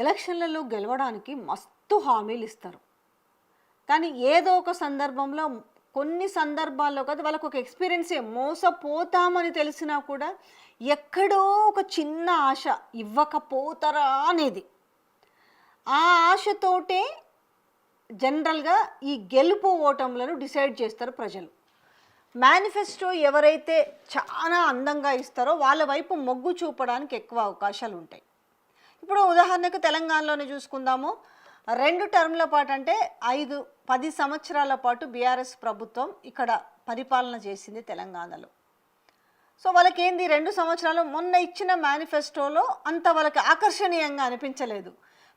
ఎలక్షన్లలో గెలవడానికి మస్తు హామీలు ఇస్తారు. కానీ ఏదో ఒక సందర్భంలో కొన్ని సందర్భాల్లో కదా వాళ్ళకు ఒక ఎక్స్పీరియన్సే మోసపోతామని తెలిసినా కూడా ఎక్కడో ఒక చిన్న ఆశ ఇవ్వకపోతారా అనేది. ఆ ఆశతోటే జనరల్గా ఈ గెలుపు ఓటములను డిసైడ్ చేస్తారు ప్రజలు. మేనిఫెస్టో ఎవరైతే చాలా అందంగా ఇస్తారో వాళ్ళ వైపు మొగ్గు చూపడానికి ఎక్కువ అవకాశాలు ఉంటాయి. ఇప్పుడు ఉదాహరణకు తెలంగాణలోనే చూసుకుందాము. 2 టర్మ్ల పాటు అంటే 5-10 సంవత్సరాల పాటు బీఆర్ఎస్ ప్రభుత్వం ఇక్కడ పరిపాలన చేసింది తెలంగాణలో. సో వాళ్ళకి ఏంది 2 సంవత్సరాలు మొన్న ఇచ్చిన మేనిఫెస్టోలో అంత వాళ్ళకి ఆకర్షణీయంగా అనిపించలేదు.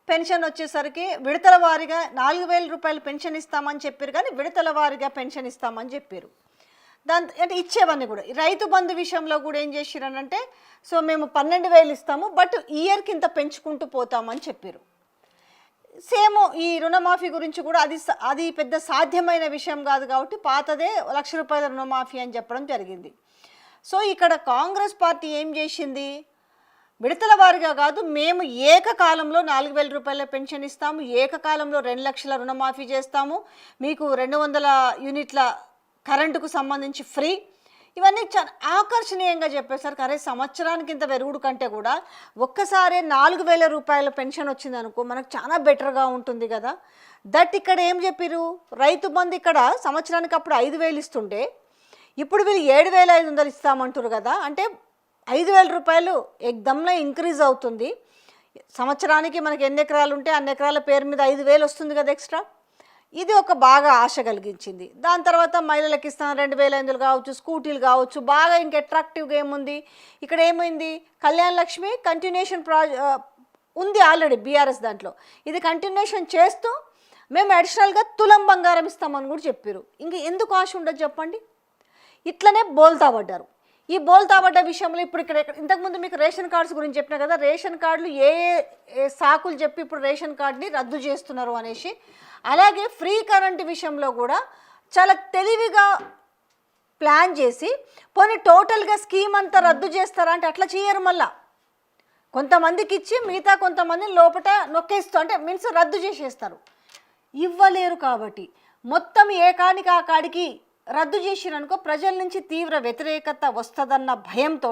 పెన్షన్ వచ్చేసరికి విడతల వారీగా 4,000 రూపాయలు పెన్షన్ ఇస్తామని చెప్పారు, కానీ విడతల వారీగా పెన్షన్ ఇస్తామని చెప్పారు. అంటే ఇచ్చేవన్నీ కూడా రైతు బంధు విషయంలో కూడా ఏం చేసిరనంటే సో మేము 12,000 ఇస్తాము, బట్ ఇయర్కి ఇంత పెంచుకుంటూ పోతామని చెప్పారు. సేమ్ ఈ రుణమాఫీ గురించి కూడా అది పెద్ద సాధ్యమైన విషయం కాదు కాబట్టి పాతదే ₹1,00,000 రుణమాఫీ అని చెప్పడం జరిగింది. సో ఇక్కడ కాంగ్రెస్ పార్టీ ఏం చేసింది, విడతల వారిగా కాదు, మేము ఏకకాలంలో 4,000 రూపాయల పెన్షన్ ఇస్తాము, ఏకకాలంలో 2 లక్షల రుణమాఫీ చేస్తాము, మీకు 200 యూనిట్ల కరెంటుకు సంబంధించి ఫ్రీ, ఇవన్నీ చాలా ఆకర్షణీయంగా చెప్పేసరికి అరే సంవత్సరానికి ఇంత పెరుగుడు కంటే కూడా ఒక్కసారి 4,000 రూపాయల పెన్షన్ వచ్చిందనుకో మనకు చాలా బెటర్గా ఉంటుంది కదా. దట్ ఇక్కడ ఏం చెప్పారు, రైతు బంధు ఇక్కడ సంవత్సరానికి అప్పుడు 5,000 ఇస్తుంటే ఇప్పుడు వీళ్ళు 7,500 ఇస్తామంటారు కదా. అంటే 5,000 రూపాయలు ఎగ్దమ్లో ఇంక్రీజ్ అవుతుంది. సంవత్సరానికి మనకి ఎన్ని ఎకరాలు ఉంటే అన్ని ఎకరాల పేరు మీద 5,000 వస్తుంది కదా ఎక్స్ట్రా. ఇది ఒక బాగా ఆశ కలిగించింది. దాని తర్వాత మహిళలకు ఇస్తాను 2,500 కావచ్చు, స్కూటీలు కావచ్చు. బాగా ఇంక అట్రాక్టివ్గా ఏముంది ఇక్కడ, ఏమైంది కళ్యాణ్ లక్ష్మి కంటిన్యూషన్ ఉంది ఆల్రెడీ బీఆర్ఎస్ దాంట్లో. ఇది కంటిన్యూషన్ చేస్తూ మేము అడిషనల్గా తులం బంగారం ఇస్తామని కూడా చెప్పారు. ఇంక ఎందుకు ఆశ ఉండదు చెప్పండి. ఇట్లనే బోల్తా పడ్డారు. ఈ బోల్తా పడ్డ విషయంలో ఇప్పుడు ఇక్కడ ఇంతకుముందు మీకు రేషన్ కార్డ్స్ గురించి చెప్పినా కదా, రేషన్ కార్డులు ఏ సాకులు చెప్పి ఇప్పుడు రేషన్ కార్డుని రద్దు చేస్తున్నారు అనేసి. అలాగే ఫ్రీ కరెంటు విషయంలో కూడా చాలా తెలివిగా ప్లాన్ చేసి పోనీ టోటల్గా స్కీమ్ అంతా రద్దు చేస్తారా అంటే అట్లా చేయరు. మళ్ళా కొంతమందికి ఇచ్చి మిగతా కొంతమందిని లోపల నొక్కేస్తూ అంటే మీన్స్ రద్దు చేసేస్తారు. ఇవ్వలేరు కాబట్టి మొత్తం ఏ కాడికి ఆ కాడికి రద్దు చేసిరనుకో ప్రజల నుంచి తీవ్ర వ్యతిరేకత వస్తుందన్న భయంతో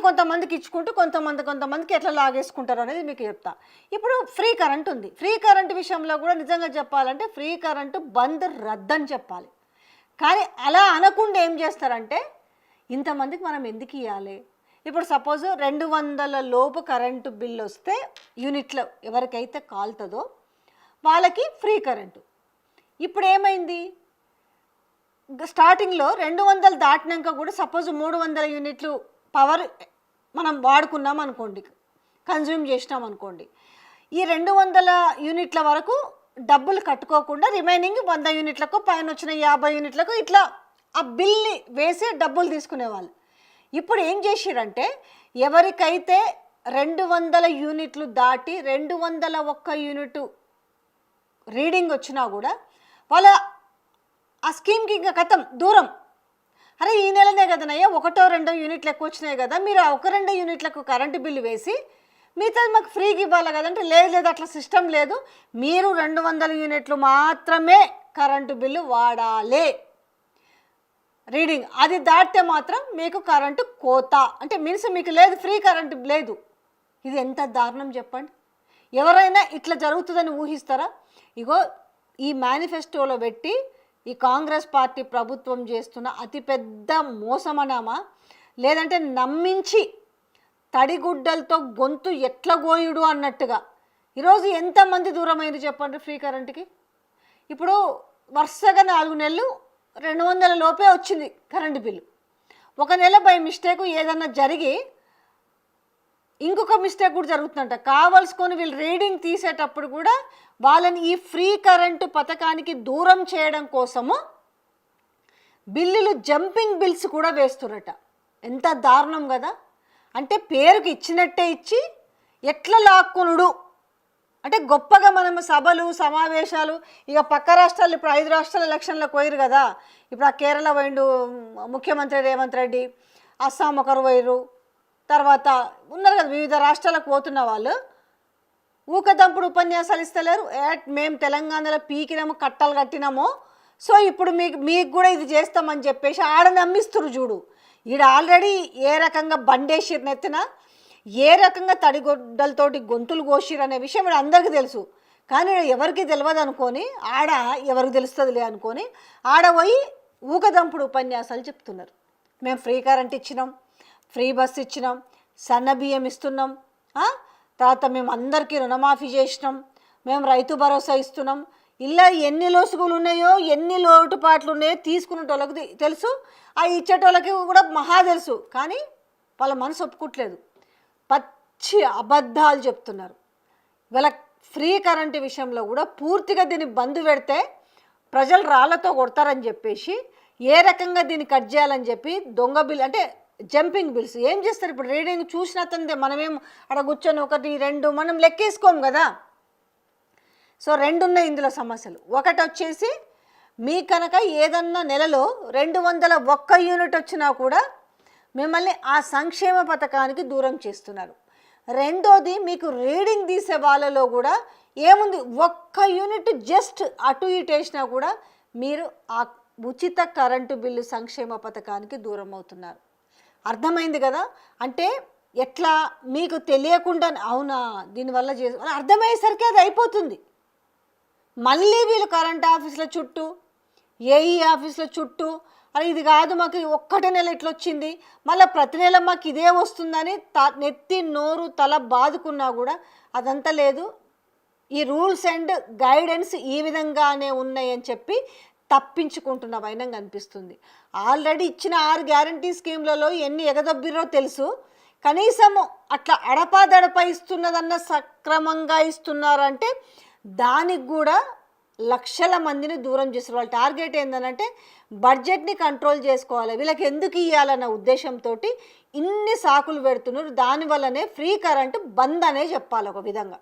కొంతమందికి ఇచ్చుకుంటూ కొంతమందికి ఎట్లా లాగేసుకుంటారు అనేది మీకు చెప్తా. ఇప్పుడు ఫ్రీ కరెంట్ ఉంది. ఫ్రీ కరెంట్ విషయంలో కూడా నిజంగా చెప్పాలంటే ఫ్రీ కరెంటు బంద్ రద్దని చెప్పాలి. కానీ అలా అనకుండా ఏం చేస్తారంటే ఇంతమందికి మనం ఎందుకు ఇవ్వాలి. ఇప్పుడు సపోజ్ 200 లోపు కరెంటు బిల్లు వస్తే యూనిట్లో ఎవరికైతే కాలుతుందో వాళ్ళకి ఫ్రీ కరెంటు. ఇప్పుడు ఏమైంది, స్టార్టింగ్లో 200 దాటినాక కూడా సపోజ్ 300 యూనిట్లు పవర్ మనం వాడుకున్నాం అనుకోండి, కన్జ్యూమ్ చేసినాం అనుకోండి, ఈ 200 యూనిట్ల వరకు డబ్బులు కట్టుకోకుండా రిమైనింగ్ 100 యూనిట్లకు పైన వచ్చిన 50 యూనిట్లకు ఇట్లా ఆ బిల్ని వేసి డబ్బులు తీసుకునేవాళ్ళు. ఇప్పుడు ఏం చేసిరంటే ఎవరికైతే 200 యూనిట్లు దాటి 201 యూనిట్ రీడింగ్ వచ్చినా కూడా వాళ్ళ ఆ స్కీమ్కి ఇంకా కథం దూరం. అరే ఈ నెలనే కదనయ్యా 1-2 యూనిట్లు ఎక్కువ వచ్చినాయి కదా, మీరు 1-2 యూనిట్లకు కరెంటు బిల్లు వేసి మిగతా మాకు ఫ్రీగా ఇవ్వాలి కదంటే లేదు అట్లా సిస్టమ్ లేదు, మీరు 200 యూనిట్లు మాత్రమే కరెంటు బిల్లు వాడాలి రీడింగ్, అది దాటితే మాత్రం మీకు కరెంటు కోత అంటే మీన్స్ మీకు లేదు ఫ్రీ కరెంటు లేదు. ఇది ఎంత దారుణం చెప్పండి. ఎవరైనా ఇట్లా జరుగుతుందని ఊహిస్తారా. ఇగో ఈ మేనిఫెస్టోలో పెట్టి ఈ కాంగ్రెస్ పార్టీ ప్రభుత్వం చేస్తున్న అతిపెద్ద మోసమనామా, లేదంటే నమ్మించి తడిగుడ్డలతో గొంతు ఎట్ల గోయుడు అన్నట్టుగా ఈరోజు ఎంతమంది దూరమైంది చెప్పండి ఫ్రీ కరెంటుకి. ఇప్పుడు వరుసగా 4 నెలలు 200 లోపే వచ్చింది కరెంటు బిల్లు. ఒక నెల బై మిస్టేక్ ఏదన్నా జరిగి ఇంకొక మిస్టేక్ కూడా జరుగుతుందంట. కావాల్సుకొని వీళ్ళు రీడింగ్ తీసేటప్పుడు కూడా వాళ్ళని ఈ ఫ్రీ కరెంటు పథకానికి దూరం చేయడం కోసము బిల్లులు జంపింగ్ బిల్స్ కూడా వేస్తున్నట. ఎంత దారుణం కదా. అంటే పేరుకి ఇచ్చినట్టే ఇచ్చి ఎట్లా లాక్కునుడు అంటే గొప్పగా మనం సభలు సమావేశాలు. ఇక పక్క రాష్ట్రాలు ఇప్పుడు 5 రాష్ట్రాల ఎలక్షన్లకు పోయారు కదా. ఇప్పుడు ఆ కేరళ పోయిండు ముఖ్యమంత్రి రేవంత్ రెడ్డి, అస్సాం ఒకరు పోయారు, తర్వాత ఉన్నారు కదా వివిధ రాష్ట్రాలకు పోతున్న వాళ్ళు, ఊకదంపుడు ఉపన్యాసాలు ఇస్తలేరు. మేము తెలంగాణలో పీకినాము, కట్టలు కట్టినాము, సో ఇప్పుడు మీకు కూడా ఇది చేస్తామని చెప్పేసి ఆడ నమ్మిస్తురు చూడు. ఈడ ఆల్రెడీ ఏ రకంగా బండేసిరు నెత్తిన, ఏ రకంగా తడిగొడ్డలతోటి గొంతులు కోసిరు అనే విషయం ఇక్కడ అందరికీ తెలుసు. కానీ ఎవరికి తెలియదు అనుకొని ఆడ ఎవరికి తెలుస్తుందిలే అనుకొని ఆడ పోయి ఊకదంపుడు ఉపన్యాసాలు చెప్తున్నారు. మేము ఫ్రీ కరెంట్ ఇచ్చినాం, ఫ్రీ బస్ ఇచ్చినాం, సన్న బియ్యం ఇస్తున్నాం, తర్వాత మేము అందరికీ రుణమాఫీ చేసినాం, మేము రైతు భరోసా ఇస్తున్నాం. ఇలా ఎన్ని లోసుగులు ఉన్నాయో, ఎన్ని లోటుపాట్లు ఉన్నాయో తీసుకునేటోళ్ళకి తెలుసు, ఆ ఇచ్చేటోళ్ళకి కూడా మహా తెలుసు. కానీ వాళ్ళ మనసు ఒప్పుకోవట్లేదు, పచ్చి అబద్ధాలు చెప్తున్నారు. వాళ్ళ ఫ్రీ కరెంటు విషయంలో కూడా పూర్తిగా దీన్ని బంద్ పెడితే ప్రజలు రాళ్లతో కొడతారని చెప్పేసి ఏ రకంగా దీన్ని కట్ చేయాలని చెప్పి దొంగ బిల్ అంటే జంపింగ్ బిల్స్ ఏం చేస్తారు. ఇప్పుడు రీడింగ్ చూసిన తందే మనమేం అక్కడ కూర్చొని 1, 2 మనం లెక్కేసుకోము కదా. సో 2 ఉన్నాయి ఇందులో సమస్యలు. ఒకటి వచ్చేసి మీ కనుక ఏదన్నా నెలలో 201 యూనిట్ వచ్చినా కూడా మిమ్మల్ని ఆ సంక్షేమ పథకానికి దూరం చేస్తున్నారు. రెండోది మీకు రీడింగ్ తీసే వాళ్ళలో కూడా ఏముంది, 1 యూనిట్ జస్ట్ అటు ఇటు వేసినా కూడా మీరు ఆ ఉచిత కరెంటు బిల్లు సంక్షేమ పథకానికి దూరం అవుతున్నారు. అర్థమైంది కదా. అంటే ఎట్లా మీకు తెలియకుండా అవునా దీనివల్ల అర్థమయ్యేసరికి అది అయిపోతుంది. మళ్ళీ వీళ్ళు కరెంట్ ఆఫీసుల చుట్టూ, ఏఈ ఆఫీసుల చుట్టూ, అరే ఇది కాదు మాకు ఒక్కటే నెల ఇట్లా వచ్చింది, మళ్ళీ ప్రతి నెల మాకు ఇదే వస్తుందని నెత్తి నోరు తల బాదుకున్నా కూడా అదంతా లేదు, ఈ రూల్స్ అండ్ గైడెన్స్ ఈ విధంగానే ఉన్నాయని చెప్పి తప్పించుకుంటున్న వైనంగా అనిపిస్తుంది. ఆల్రెడీ ఇచ్చిన 6 గ్యారంటీ స్కీమ్లలో ఎన్ని ఎగదొబ్బిరో తెలుసు. కనీసము అట్లా అడపాదడపా ఇస్తున్నదన్న సక్రమంగా ఇస్తున్నారంటే దానికి కూడా లక్షల మందిని దూరం చేస్తారు. వాళ్ళ టార్గెట్ ఏంటంటే బడ్జెట్ని కంట్రోల్ చేసుకోవాలి, వీళ్ళకి ఎందుకు ఇవ్వాలన్న ఉద్దేశంతో ఇన్ని సాకులు పెడుతున్నారు. దానివల్లనే ఫ్రీ కరెంటు బంద్ అనే చెప్పాలి ఒక విధంగా.